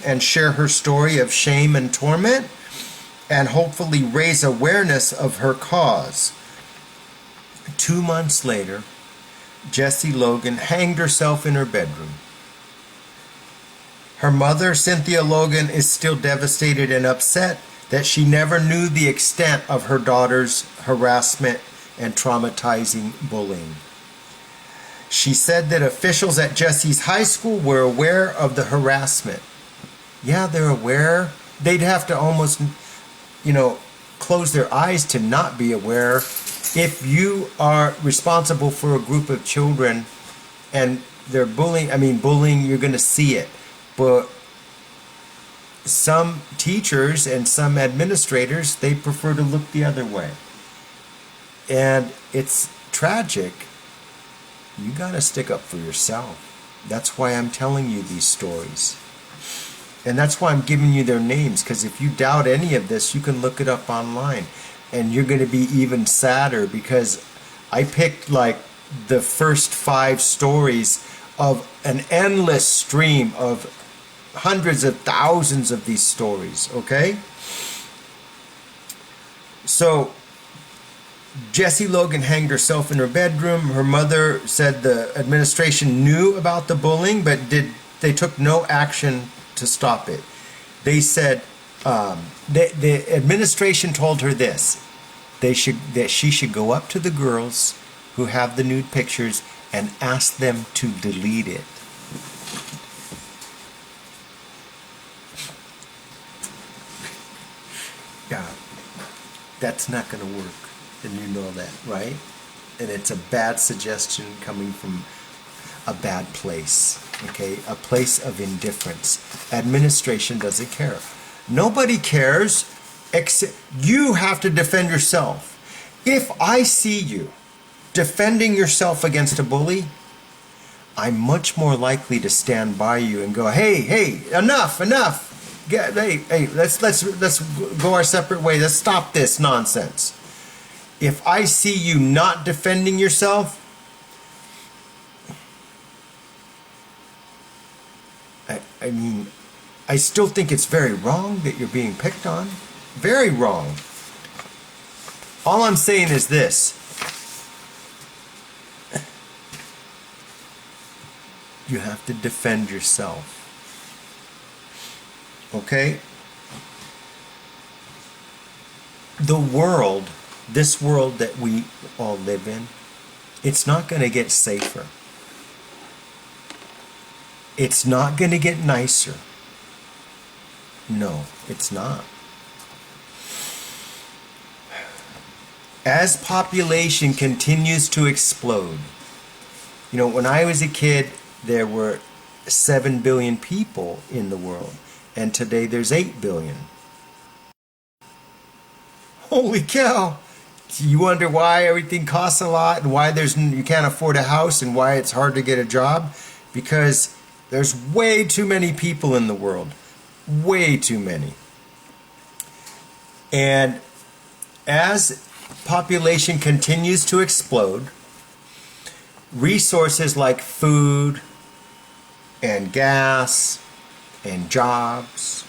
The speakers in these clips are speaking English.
and share her story of shame and torment, and hopefully raise awareness of her cause. 2 months later, Jessie Logan hanged herself in her bedroom. Her mother, Cynthia Logan, is still devastated and upset that she never knew the extent of her daughter's harassment and traumatizing bullying. She said that officials at Jessie's high school were aware of the harassment. Yeah, they're aware. They'd have to almost, close their eyes to not be aware. If you are responsible for a group of children and they're bullying, you're going to see it. But some teachers and some administrators, they prefer to look the other way. And it's tragic. You got to stick up for yourself. That's why I'm telling you these stories. And that's why I'm giving you their names, because if you doubt any of this, you can look it up online. And you're going to be even sadder, because I picked like the first 5 stories of an endless stream of hundreds of thousands of these stories, okay? So Jessie Logan hanged herself in her bedroom. Her mother said the administration knew about the bullying, but they took no action to stop it. They said the administration told her this: that she should go up to the girls who have the nude pictures and ask them to delete it. Yeah, that's not going to work. And you know that, right? And it's a bad suggestion coming from a bad place, okay? A place of indifference. Administration doesn't care. Nobody cares except you have to defend yourself. If I see you defending yourself against a bully, I'm much more likely to stand by you and go, hey, enough. Hey, let's go our separate ways. Let's stop this nonsense. If I see you not defending yourself, I still think it's very wrong that you're being picked on. Very wrong. All I'm saying is this. You have to defend yourself. Okay? The world, this world that we all live in, it's not going to get safer. It's not going to get nicer. No, it's not. As population continues to explode, when I was a kid, there were 7 billion people in the world, and today there's 8 billion. Holy cow! You wonder why everything costs a lot and why you can't afford a house and why it's hard to get a job? Because there's way too many people in the world. Way too many. And as population continues to explode, resources like food and gas and jobs,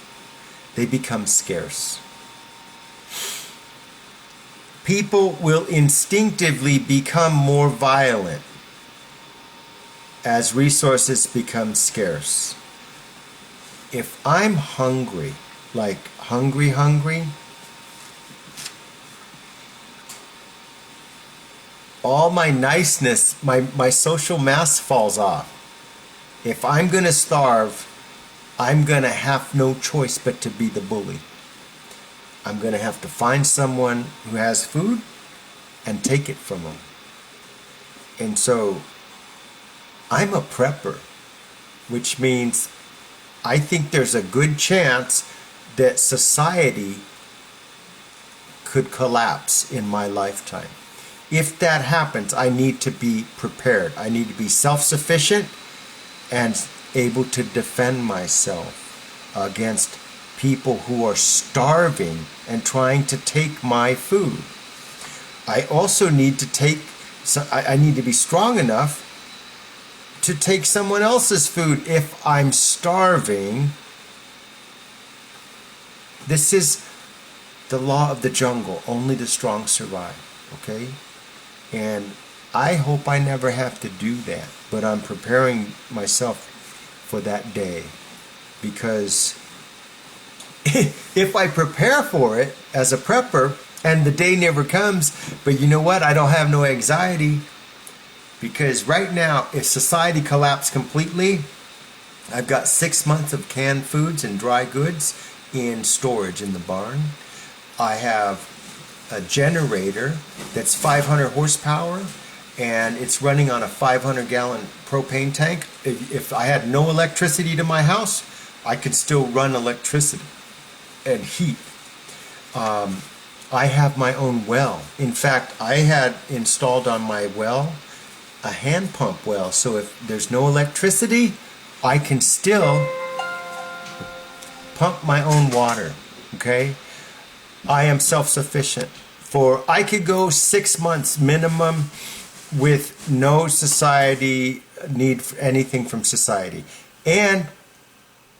they become scarce. People will instinctively become more violent as resources become scarce. If I'm hungry, like hungry, all my niceness, my social mask falls off. If I'm going to starve, I'm going to have no choice but to be the bully. I'm going to have to find someone who has food and take it from them. And so I'm a prepper, which means I think there's a good chance that society could collapse in my lifetime. If that happens, I need to be prepared. I need to be self-sufficient and able to defend myself against people who are starving and trying to take my food. I also need to I need to be strong enough to take someone else's food if I'm starving This is the law of the jungle. Only the strong survive. Okay? And I hope I never have to do that. But I'm preparing myself for that day. Because if I prepare for it as a prepper and the day never comes, but you know what? I don't have no anxiety. Because right now, if society collapsed completely, I've got 6 months of canned foods and dry goods in storage in the barn. I have a generator that's 500 horsepower and it's running on a 500-gallon propane tank. If I had no electricity to my house, I could still run electricity and heat. I have my own well. In fact, I had installed on my well a hand pump well, so if there's no electricity, I can still pump my own water. Okay? I am self-sufficient. I could go 6 months minimum with no society need for anything from society. And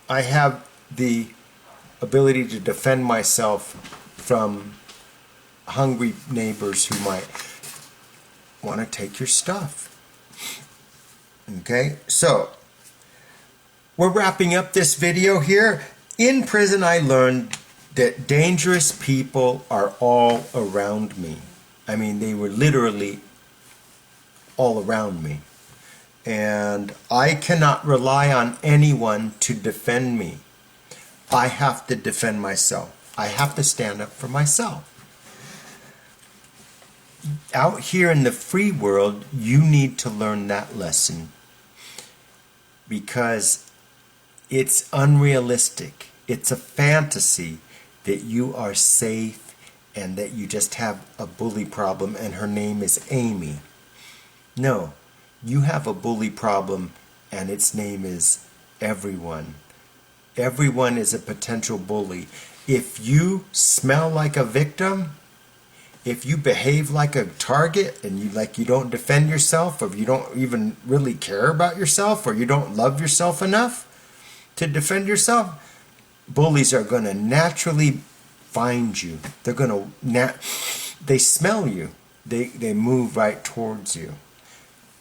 I have the ability to defend myself from hungry neighbors who might want to take your stuff. Okay, so we're wrapping up this video here. In prison, I learned that dangerous people are all around me. I mean, they were literally all around me. And I cannot rely on anyone to defend me. I have to defend myself. I have to stand up for myself. Out here in the free world, you need to learn that lesson. Because it's unrealistic. It's a fantasy that you are safe and that you just have a bully problem and her name is Amy. No, you have a bully problem and its name is everyone. Everyone is a potential bully. If you smell like a victim, if you behave like a target and you don't defend yourself, or you don't even really care about yourself, or you don't love yourself enough to defend yourself, bullies are going to naturally find you. They're going to they smell you. They move right towards you.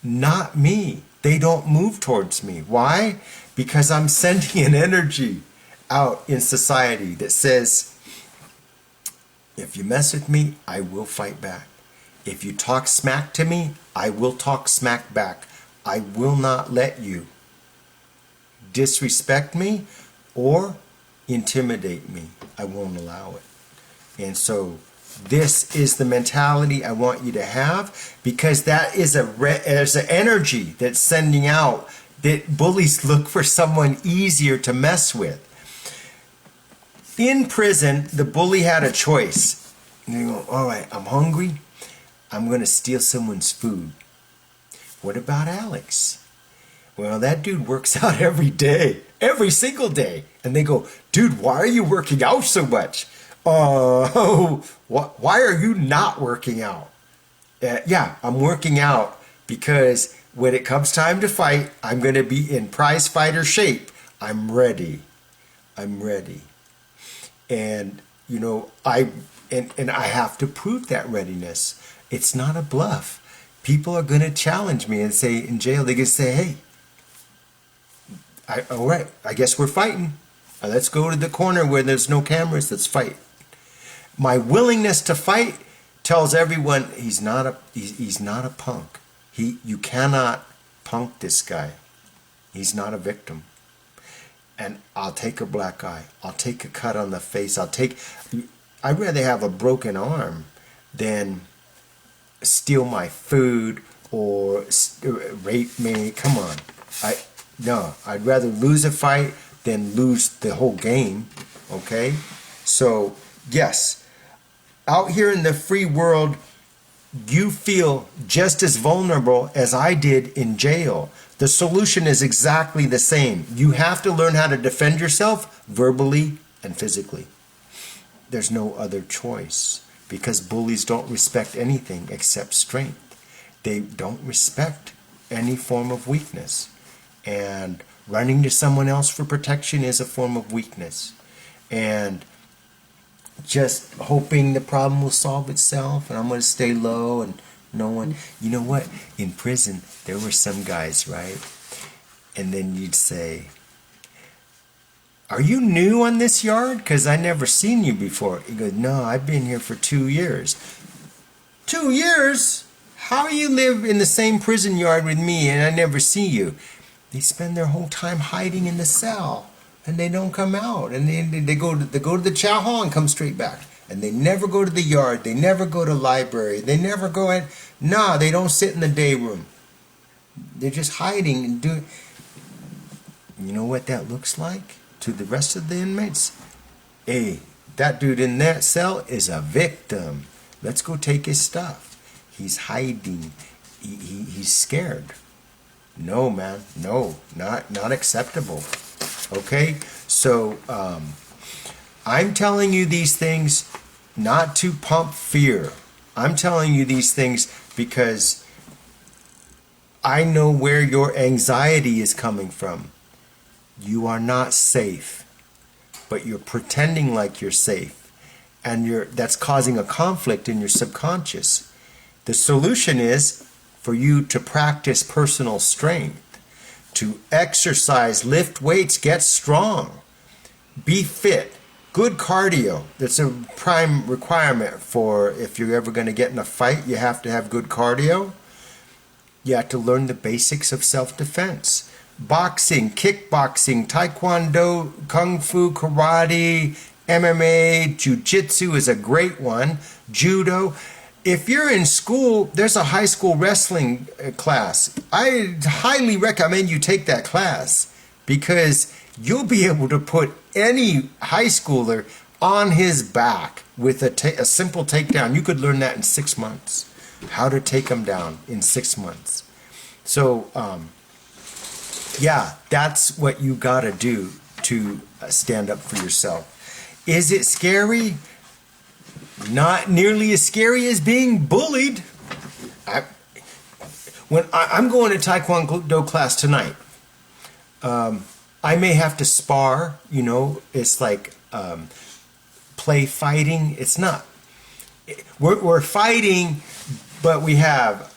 Not me. They don't move towards me. Why? Because I'm sending an energy out in society that says, if you mess with me, I will fight back. If you talk smack to me, I will talk smack back. I will not let you disrespect me or intimidate me. I won't allow it. And so this is the mentality I want you to have, because that is there's an energy that's sending out that bullies look for someone easier to mess with. In prison, the bully had a choice. And they go, all right, I'm hungry. I'm going to steal someone's food. What about Alex? Well, that dude works out every day, every single day. And they go, dude, why are you working out so much? Why are you not working out? Yeah, I'm working out because when it comes time to fight, I'm going to be in prize fighter shape. I'm ready. I'm ready. And, you know, I have to prove that readiness. It's not a bluff. People are going to challenge me and say, in jail, they can say, hey, all right, I guess we're fighting. Let's go to the corner where there's no cameras. Let's fight. My willingness to fight tells everyone he's not a punk. You cannot punk this guy. He's not a victim. And I'll take a black eye. I'll take a cut on the face. I'd rather have a broken arm than steal my food or rape me. Come on. I'd rather lose a fight than lose the whole game. Okay? So, yes, out here in the free world, you feel just as vulnerable as I did in jail. The solution is exactly the same. You have to learn how to defend yourself verbally and physically. There's no other choice, because bullies don't respect anything except strength. They don't respect any form of weakness. And running to someone else for protection is a form of weakness. And just hoping the problem will solve itself and I'm going to stay low and no one. You know what? In prison, there were some guys, right? And then you'd say, are you new on this yard? Because I never seen you before. He goes, no, I've been here for 2 years. 2 years? How you live in the same prison yard with me and I never see you? They spend their whole time hiding in the cell and they don't come out. And they go to the chow hall and come straight back. And they never go to the yard. They never go to library. They never go in. No, they don't sit in the day room. They're just hiding and doing. You know what that looks like to the rest of the inmates? Hey, that dude in that cell is a victim. Let's go take his stuff. He's hiding. He's scared. No, man. No, not acceptable. Okay? So, I'm telling you these things not to pump fear. I'm telling you these things because I know where your anxiety is coming from. You are not safe, but you're pretending like you're safe, and that's causing a conflict in your subconscious. The solution is for you to practice personal strength, to exercise, lift weights, get strong, be fit, good cardio. That's a prime requirement for if you're ever going to get in a fight, you have to have good cardio. You have to learn the basics of self-defense. Boxing, kickboxing, taekwondo, kung fu, karate, MMA, jiu-jitsu is a great one. Judo. If you're in school, there's a high school wrestling class. I highly recommend you take that class because you'll be able to put any high schooler on his back with a simple takedown. You could learn that in 6 months. How to take them down in 6 months. So, yeah, that's what you got to do to stand up for yourself. Is it scary? Not nearly as scary as being bullied. I'm going to Taekwondo class tonight. I may have to spar, it's like play fighting. It's not. We're fighting, but we have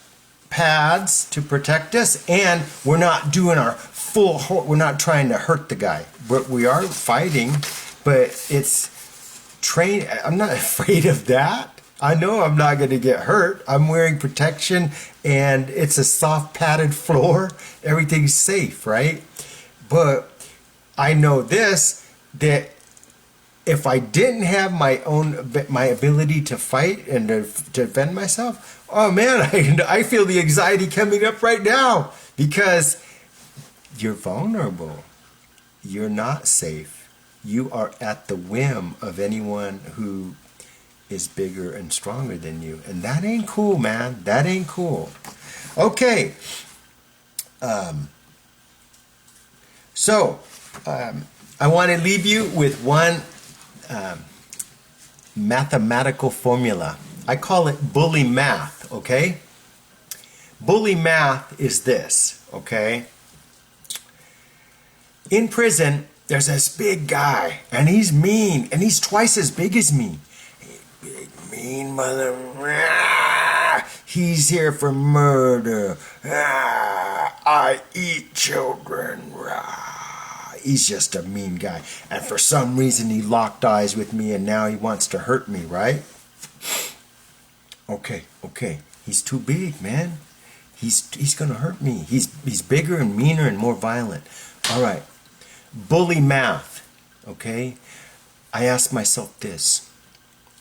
pads to protect us, and we're not doing our we're not trying to hurt the guy. We are fighting, but it's train. I'm not afraid of that. I know I'm not going to get hurt. I'm wearing protection and it's a soft padded floor. Everything's safe, right? But I know this, that if I didn't have my ability to fight and to defend myself, oh man, I feel the anxiety coming up right now because you're vulnerable. You're not safe. You are at the whim of anyone who is bigger and stronger than you. And that ain't cool, man. That ain't cool. Okay. So, I want to leave you with one mathematical formula. I call it bully math, okay? Bully math is this, okay? In prison, there's this big guy, and he's mean, and he's twice as big as me. Big, mean mother. He's here for murder. I eat children. He's just a mean guy. And for some reason, he locked eyes with me, and now he wants to hurt me, right? Okay. He's too big, man. He's going to hurt me. He's bigger and meaner and more violent. All right. Bully math, okay? I ask myself this.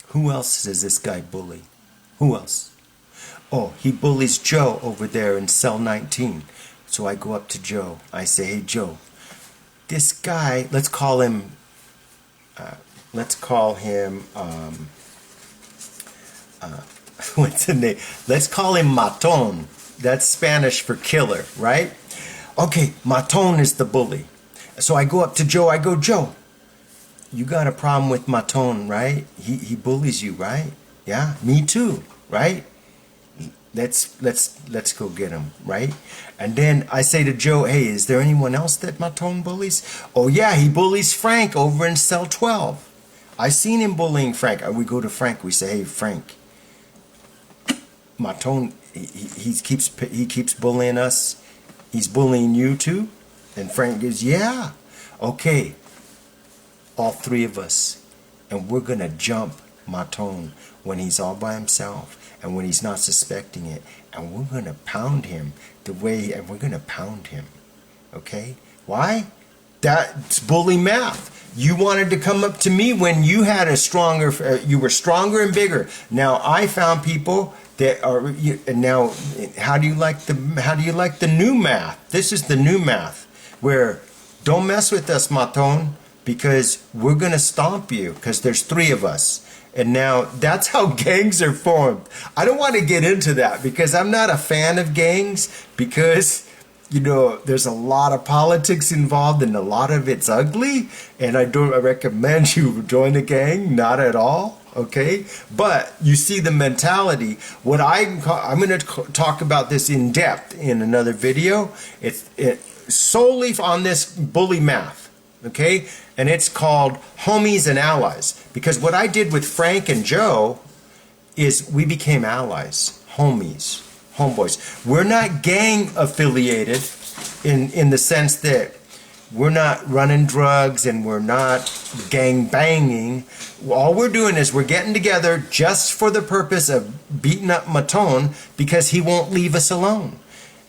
Who else does this guy bully? Who else? Oh, he bullies Joe over there in cell 19. So I go up to Joe. I say, hey, Joe, this guy, let's call him, what's the name? Let's call him Maton. That's Spanish for killer, right? Okay, Maton is the bully. So I go up to Joe, I go, Joe, you got a problem with Maton, right? He bullies you, right? Yeah, me too, right? Let's go get him, right? And then I say to Joe, hey, is there anyone else that Maton bullies? Oh yeah, he bullies Frank over in cell 12. I seen him bullying Frank. We go to Frank. We say, "Hey, Frank, Maton, he keeps bullying us. He's bullying you too." And Frank goes, "Yeah, okay, all three of us, and we're gonna jump Maton when he's all by himself and when he's not suspecting it, and we're gonna pound him and we're gonna pound him." Okay? Why? That's bully math. You wanted to come up to me when you had you were stronger and bigger. Now I found people that are now. How do you like the new math? This is the new math where don't mess with us, Maton, because we're gonna stomp you because there's three of us. And now that's how gangs are formed. I don't want to get into that because I'm not a fan of gangs because, there's a lot of politics involved and a lot of it's ugly. And I don't recommend you join a gang, not at all. Okay, but you see the mentality. What I'm going to talk about this in depth in another video. It's solely on this bully math. Okay, and it's called homies and allies, because what I did with Frank and Joe is we became allies, homies, homeboys. We're not gang affiliated in the sense that we're not running drugs and we're not gang banging. All we're doing is we're getting together just for the purpose of beating up Maton because he won't leave us alone.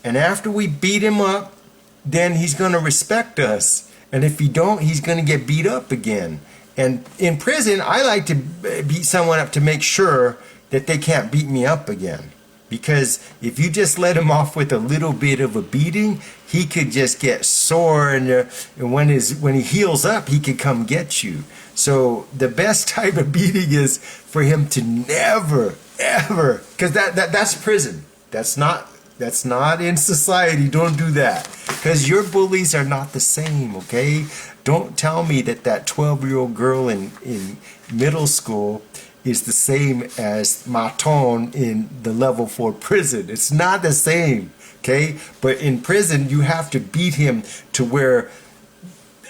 And after we beat him up, then he's going to respect us. And if he don't, he's going to get beat up again. And in prison, I like to beat someone up to make sure that they can't beat me up again. Because if you just let him off with a little bit of a beating, he could just get sore, and when he heals up, he could come get you. So the best type of beating is for him to never, ever, because that's prison. That's not in society. Don't do that. Because your bullies are not the same, okay? Don't tell me that 12-year-old girl in middle school is the same as Maton in the level 4 prison. It's not the same, okay? But in prison, you have to beat him to where,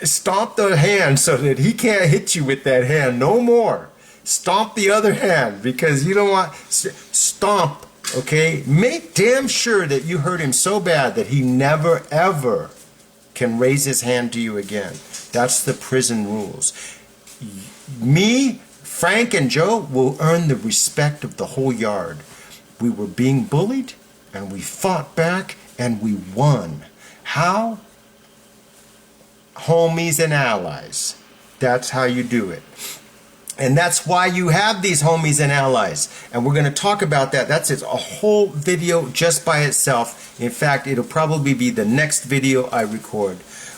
stomp the hand so that he can't hit you with that hand no more. Stomp the other hand because you don't want, stomp. Okay, make damn sure that you hurt him so bad that he never ever can raise his hand to you again. That's the prison rules. Me, Frank, and Joe will earn the respect of the whole yard. We were being bullied and we fought back and we won. How? Homies and allies. That's how you do it. And that's why you have these homies and allies. And we're going to talk about that. That's a whole video just by itself. In fact, it'll probably be the next video I record.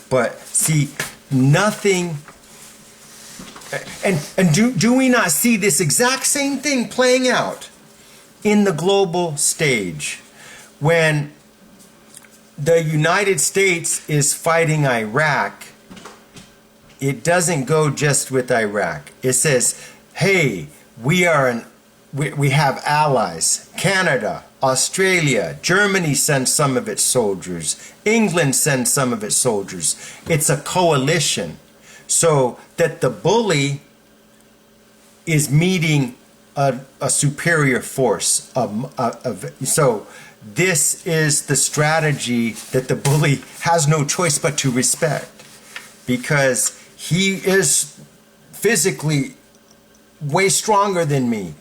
But see, nothing... And do we not see this exact same thing playing out in the global stage? When the United States is fighting Iraq, it doesn't go just with Iraq. It says, hey, we have allies. Canada, Australia, Germany sends some of its soldiers. England sends some of its soldiers. It's a coalition. So that the bully is meeting a superior force. So this is the strategy that the bully has no choice but to respect, because he is physically way stronger than me,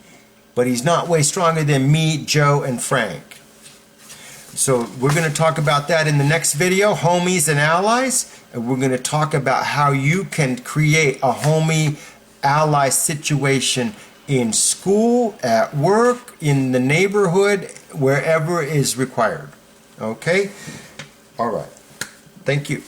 but he's not way stronger than me, Joe, and Frank. So we're going to talk about that in the next video, homies and allies, and we're going to talk about how you can create a homie ally situation in school, at work, in the neighborhood, wherever is required. Okay? All right. Thank you.